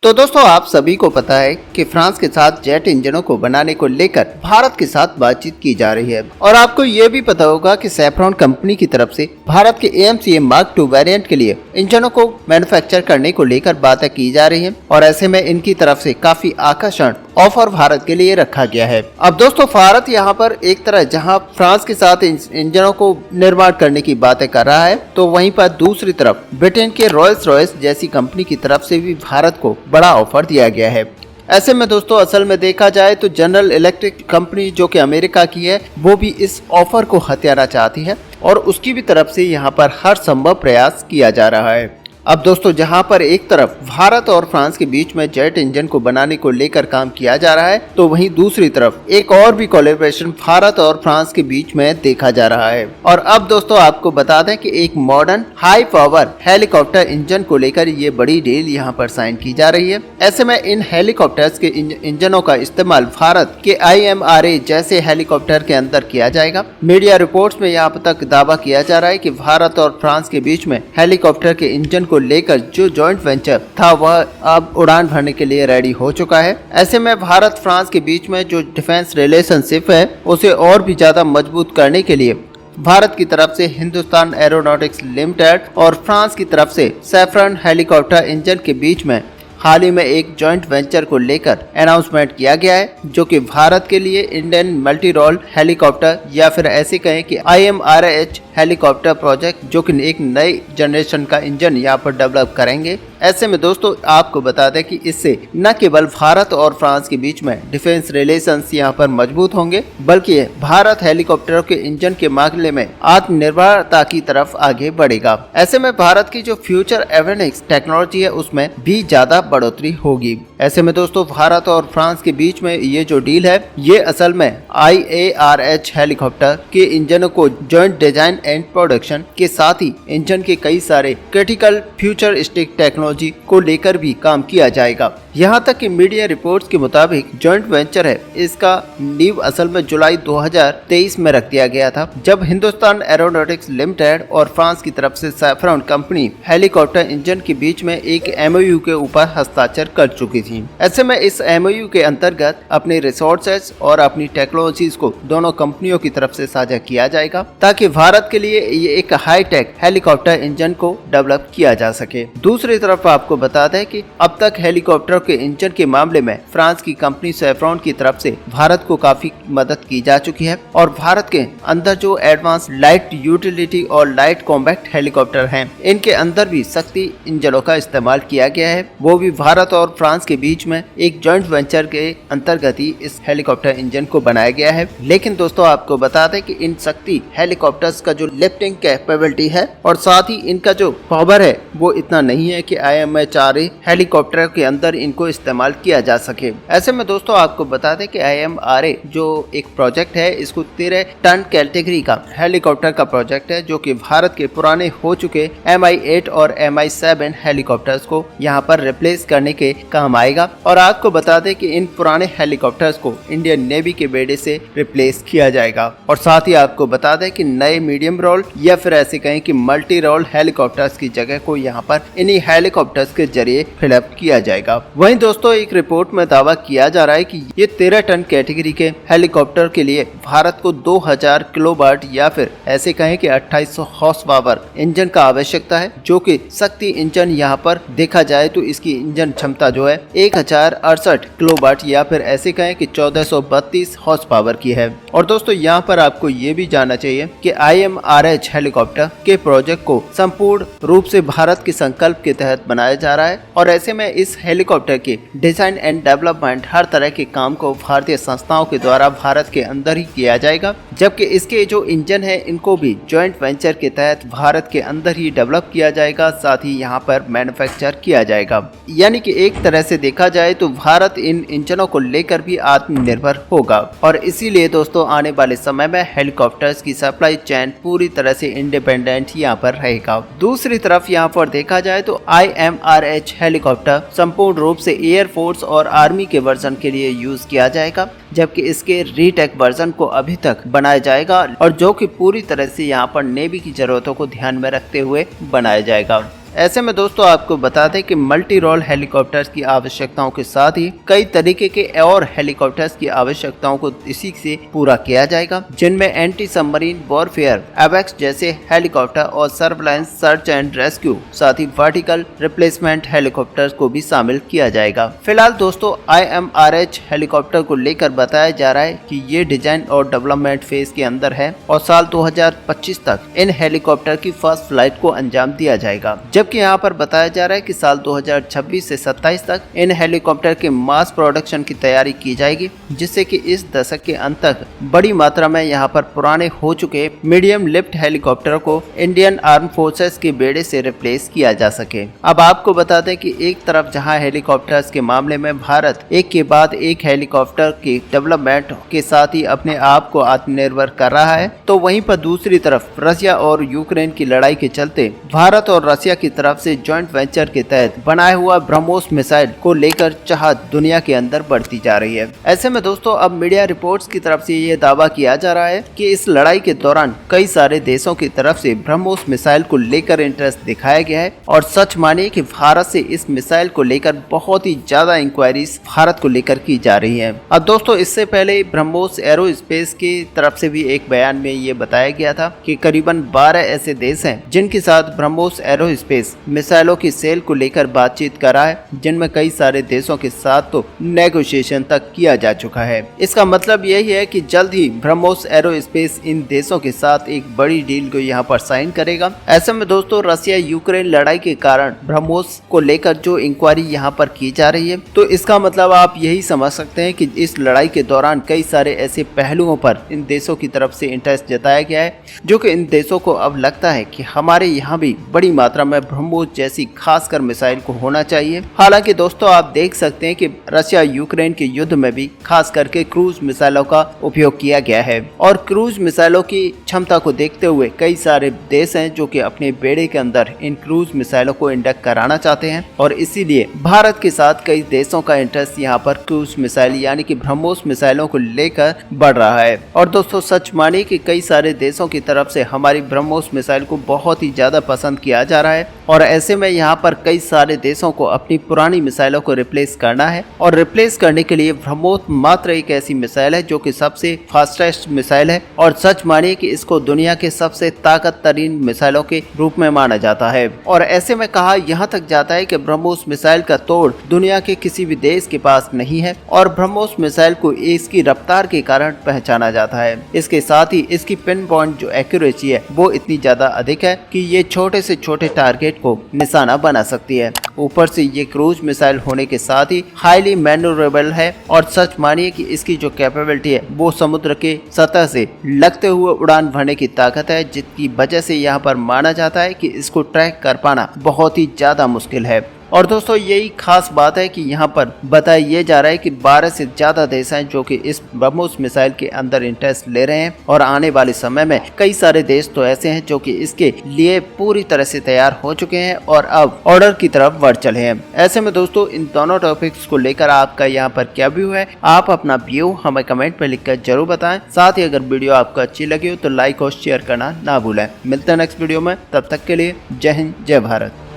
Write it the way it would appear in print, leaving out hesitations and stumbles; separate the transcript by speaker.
Speaker 1: तो दोस्तों आप सभी को पता है कि फ्रांस के साथ जेट इंजनों को बनाने को लेकर भारत के साथ बातचीत की जा रही है और आपको ये भी पता होगा कि सैफ्रॉन कंपनी की तरफ से भारत के AMCA मार्क II वेरिएंट के लिए इंजनों को मैन्युफैक्चर करने को लेकर बातें की जा रही हैं और ऐसे में इनकी तरफ से काफी आकर्षण ऑफर भारत के लिए रखा गया है। अब दोस्तों भारत यहाँ पर एक तरह जहाँ फ्रांस के साथ इंजनों को निर्माण करने की बातें कर रहा है, तो वहीं पर दूसरी तरफ ब्रिटेन के रॉयल्स रॉयस जैसी कंपनी की तरफ से भी भारत को बड़ा ऑफर दिया गया है। ऐसे में दोस्तों असल में देखा जाए तो जनरल इलेक्ट्रिक कंपनी जो कि अमेरिका की है, वो भी इस ऑफर को हथियाना चाहती है और उसकी भी तरफ से यहाँ पर हर संभव प्रयास किया जा रहा है। अब दोस्तों जहां पर एक तरफ भारत और फ्रांस के बीच में जेट इंजन को बनाने को लेकर काम किया जा रहा है, तो वहीं दूसरी तरफ एक और भी कोलैबोरेशन भारत और फ्रांस के बीच में देखा जा रहा है। और अब दोस्तों आपको बता दें कि एक modern high power helicopter engine को लेकर ये बड़ी डील यहां पर साइन की जा रही है। ऐसे में इन हेलीकॉप्टर्स के इंजनों का इस्तेमाल भारत के IMRA जैसे हेलीकॉप्टर के अंदर किया जाएगा। मीडिया रिपोर्ट्स में यहाँ तक दावा किया जा रहा है कि भारत और फ्रांस के बीच में हेलीकॉप्टर के इंजन को लेकर जो जॉइंट वेंचर था वह अब उड़ान भरने के लिए रेडी हो चुका है। ऐसे में भारत फ्रांस के बीच में जो डिफेंस रिलेशनशिप है उसे और भी ज्यादा मजबूत करने के लिए भारत की तरफ से हिंदुस्तान एरोनॉटिक्स लिमिटेड और फ्रांस की तरफ से सैफ्रॉन हेलीकॉप्टर इंजन के बीच में हाल ही में एक जॉइंट वेंचर को लेकर अनाउंसमेंट किया गया है, जो कि भारत के लिए इंडियन मल्टी रोल हेलीकॉप्टर या फिर ऐसे कहें कि IMRH हेलीकॉप्टर प्रोजेक्ट, जो कि एक नई जनरेशन का इंजन यहाँ पर डेवलप करेंगे। ऐसे में दोस्तों आपको बता दें कि इससे न केवल भारत और फ्रांस के बीच में डिफेंस रिलेशंस यहाँ पर मजबूत होंगे, बल्कि भारत हेलीकॉप्टरों के इंजन के मामले में आत्मनिर्भरता की तरफ आगे बढ़ेगा। ऐसे में भारत की जो फ्यूचर एवियोनिक्स टेक्नोलॉजी है उसमें भी ज्यादा बढ़ोतरी होगी। ऐसे में दोस्तों भारत और फ्रांस के बीच में ये जो डील है ये असल में IARH हेलीकॉप्टर के इंजनों को जॉइंट डिजाइन एंड प्रोडक्शन के साथ ही इंजन के कई सारे क्रिटिकल फ्यूचरिस्टिक टेक्नोलॉजी को लेकर भी काम किया जाएगा। यहाँ तक कि मीडिया रिपोर्ट्स के मुताबिक जॉइंट वेंचर है इसका नींव असल में जुलाई 2023 में रख दिया गया था, जब हिंदुस्तान एरोनॉटिक्स लिमिटेड और फ्रांस की तरफ से सैफ्रॉन कंपनी हेलीकॉप्टर इंजन के बीच में एक MOU के ऊपर हस्ताक्षर कर चुकी थी। ऐसे में इस MOU के अंतर्गत अपने रिसोर्सेज और अपनी टेक्नोलॉजीज को दोनों कंपनियों की तरफ से साझा किया जाएगा, ताकि भारत के लिए ये एक हाईटेक हेलीकॉप्टर इंजन को डेवलप किया जा सके। दूसरी तरफ आपको बता दें कि अब तक हेलीकॉप्टर के इंजन के मामले में फ्रांस की कंपनी सैफ्रॉन की तरफ से भारत को काफी मदद की जा चुकी है और भारत के अंदर जो एडवांस लाइट यूटिलिटी और लाइट कॉम्बैक्ट हेलीकॉप्टर हैं, इनके अंदर भी शक्ति इंजनों का इस्तेमाल किया गया है। वो भी भारत और फ्रांस के बीच में एक जॉइंट वेंचर के अंतर्गत ही इस हेलीकॉप्टर इंजन को बनाया गया है। लेकिन दोस्तों आपको बता दें कि इन शक्ति हेलीकॉप्टर्स का जो लिफ्टिंग कैपेबिलिटी है और साथ ही इनका जो पावर है वो इतना नहीं है कि IMRA हेलीकॉप्टर के अंदर इनको इस्तेमाल किया जा सके। ऐसे में दोस्तों आपको बता दें कि IMRA जो एक प्रोजेक्ट है, इसको 13 टन कैटेगरी का हेलीकॉप्टर का प्रोजेक्ट है, जो कि भारत के पुराने हो चुके Mi-8 और Mi-7 हेलीकॉप्टर्स को यहाँ पर रिप्लेस करने के काम आएगा। और आपको बता दें कि इन पुराने हेलीकॉप्टर्स को इंडियन नेवी के बेड़े से रिप्लेस किया जाएगा। और साथ ही आपको बता दें कि नए मीडियम रोल या फिर ऐसे कहें कि मल्टी रोल हेलीकॉप्टर्स की जगह को यहाँ पर इन्हीं हेलीकॉप्टर्स के जरिए फिलअप किया जाएगा। वहीं दोस्तों एक रिपोर्ट में दावा किया जा रहा है कि ये 13 टन कैटेगरी के हेलीकॉप्टर के लिए भारत को 2000 किलोवाट या फिर ऐसे कहें कि 2800 हॉर्स पावर इंजन का आवश्यकता है, जो कि शक्ति इंजन यहाँ पर देखा जाए तो इसकी इंजन क्षमता जो है 1068 किलोवाट या फिर ऐसे कहें कि 1432 हॉर्स पावर की है। और दोस्तों यहाँ पर आपको ये भी जानना चाहिए कि IMRH हेलीकॉप्टर के प्रोजेक्ट को संपूर्ण रूप से भारत के संकल्प के तहत बनाया जा रहा है और ऐसे में इस हेलीकॉप्टर के डिजाइन एंड डेवलपमेंट हर तरह के काम को भारतीय संस्थाओं के द्वारा भारत के अंदर ही किया जाएगा, जबकि इसके जो इंजन है इनको भी जॉइंट वेंचर के तहत भारत के अंदर ही डेवलप किया जाएगा, साथ ही यहाँ पर मैन्युफैक्चर किया जाएगा। यानी कि एक तरह से देखा जाए तो भारत इन इंजनों को लेकर भी आत्मनिर्भर होगा और इसीलिए दोस्तों आने वाले समय में हेलीकॉप्टर्स की सप्लाई चेन पूरी तरह से इंडिपेंडेंट यहाँ पर रहेगा। दूसरी तरफ यहाँ पर देखा जाए तो IMRH हेलीकॉप्टर संपूर्ण रूप से एयरफोर्स और आर्मी के वर्जन के लिए यूज किया जाएगा, जबकि इसके रीटेक वर्जन को अभी तक बनाया जाएगा और जो कि पूरी तरह से यहाँ पर नेवी की जरूरतों को ध्यान में रखते हुए बनाया जाएगा। ऐसे में दोस्तों आपको बता दें कि मल्टी रोल हेलीकॉप्टर्स की आवश्यकताओं के साथ ही कई तरीके के और हेलीकॉप्टर्स की आवश्यकताओं को इसी से पूरा किया जाएगा, जिनमें एंटी सबमरीन वॉरफेयर एवेक्स जैसे हेलीकॉप्टर और सर्विलांस सर्च एंड रेस्क्यू, साथ ही वर्टिकल रिप्लेसमेंट हेलीकॉप्टर्स को भी शामिल किया जाएगा। फिलहाल दोस्तों IMRH हेलीकॉप्टर को लेकर बताया जा रहा है कि ये डिजाइन और डेवलपमेंट फेज के अंदर है और साल 2025 तक इन हेलीकॉप्टर की फर्स्ट फ्लाइट को अंजाम दिया जाएगा, जबकि यहाँ पर बताया जा रहा है कि साल 2026 से 27 तक इन हेलीकॉप्टर के मास प्रोडक्शन की तैयारी की जाएगी, जिससे कि इस दशक के अंत तक बड़ी मात्रा में यहाँ पर पुराने हो चुके मीडियम लिफ्ट हेलीकॉप्टरों को इंडियन आर्म फोर्सेस के बेड़े से रिप्लेस किया जा सके। अब आपको बता दें कि एक तरफ जहां हेलीकॉप्टर्स के मामले में भारत एक के बाद एक हेलीकॉप्टर के डेवलपमेंट के साथ ही अपने आप को आत्मनिर्भर कर रहा है, तो वहीं पर दूसरी तरफ रशिया और यूक्रेन की लड़ाई के चलते भारत और रशिया की तरफ से जॉइंट वेंचर के तहत बनाया हुआ ब्रह्मोस मिसाइल को लेकर चाहत दुनिया के अंदर बढ़ती जा रही है। ऐसे में दोस्तों अब मीडिया रिपोर्ट्स की तरफ से ये दावा किया जा रहा है कि इस लड़ाई के दौरान कई सारे देशों की तरफ से ब्रह्मोस मिसाइल को लेकर इंटरेस्ट दिखाया गया है और सच मानिए कि भारत से इस मिसाइल को लेकर बहुत ही ज्यादा इंक्वायरीज भारत को लेकर की जा रही है। अब दोस्तों इससे पहले ब्रह्मोस एरोस्पेस की तरफ से भी एक बयान में ये बताया गया था कि करीबन 12 ऐसे देश हैं जिनके साथ ब्रह्मोस एरोस्पेस मिसाइलों की सेल को लेकर बातचीत कर रहा है, जिनमें कई सारे देशों के साथ तो नेगोशिएशन तक किया जा चुका है। इसका मतलब यही है कि जल्द ही ब्रह्मोस एरोस्पेस इन देशों के साथ एक बड़ी डील को यहाँ पर साइन करेगा। ऐसे में दोस्तों रशिया यूक्रेन लड़ाई के कारण ब्रह्मोस को लेकर जो इंक्वायरी यहाँ पर की जा रही है, तो इसका मतलब आप यही समझ सकते हैं कि इस लड़ाई के दौरान कई सारे ऐसे पहलुओं पर इन देशों की तरफ से इंटरेस्ट जताया गया है, जो कि इन देशों को अब लगता है कि हमारे यहाँ भी बड़ी मात्रा में ब्रह्मोस जैसी खासकर मिसाइल को होना चाहिए। हालांकि दोस्तों आप देख सकते हैं कि रशिया यूक्रेन के युद्ध में भी खास करके क्रूज मिसाइलों का उपयोग किया गया है और क्रूज मिसाइलों की क्षमता को देखते हुए कई सारे देश हैं जो कि अपने बेड़े के अंदर इन क्रूज मिसाइलों को इंडक्ट कराना चाहते हैं और इसीलिए भारत के साथ कई देशों का इंटरेस्ट यहाँ पर क्रूज मिसाइल यानी कि ब्रह्मोस मिसाइलों को लेकर बढ़ रहा है। और दोस्तों सच मानिए कि कई सारे देशों की तरफ से हमारी ब्रह्मोस मिसाइल को बहुत ही ज्यादा पसंद किया जा रहा है और ऐसे में यहाँ पर कई सारे देशों को अपनी पुरानी मिसाइलों को रिप्लेस करना है और रिप्लेस करने के लिए ब्रह्मोस मात्र एक ऐसी मिसाइल है जो कि सबसे फास्टेस्ट मिसाइल है और सच मानिए कि इसको दुनिया के सबसे ताकत तरीन मिसाइलों के रूप में माना जाता है। और ऐसे में कहा यहाँ तक जाता है कि ब्रह्मोस मिसाइल का तोड़ दुनिया के किसी भी देश के पास नहीं है और ब्रह्मोस मिसाइल को इसकी रफ्तार के कारण पहचाना जाता है। इसके साथ ही इसकी पिन पॉइंट जो एक्यूरेसी है वो इतनी ज्यादा अधिक है कि ये छोटे से छोटे टारगेट को निशाना बना सकती है। ऊपर से ये क्रूज मिसाइल होने के साथ ही हाईली मैन्यूवरेबल है और सच मानिए कि इसकी जो कैपेबिलिटी है वो समुद्र के सतह से लगते हुए उड़ान भरने की ताकत है, जिसकी वजह से यहाँ पर माना जाता है कि इसको ट्रैक कर पाना बहुत ही ज्यादा मुश्किल है। और दोस्तों यही खास बात है कि यहाँ पर बताया ये जा रहा है कि 12 से ज्यादा देश हैं जो कि इस ब्रह्मोस मिसाइल के अंदर इंटरेस्ट ले रहे हैं और आने वाले समय में कई सारे देश तो ऐसे हैं जो कि इसके लिए पूरी तरह से तैयार हो चुके हैं और अब ऑर्डर की तरफ बढ़ चले हैं। ऐसे में दोस्तों इन दोनों टॉपिक्स को लेकर आपका यहाँ पर क्या व्यू है, आप अपना व्यू हमें कमेंट में लिखकर जरूर बताएं। साथ ही अगर वीडियो आपको अच्छी लगी हो तो लाइक और शेयर करना ना भूलें। मिलते हैं नेक्स्ट वीडियो में, तब तक के लिए जय हिंद जय भारत।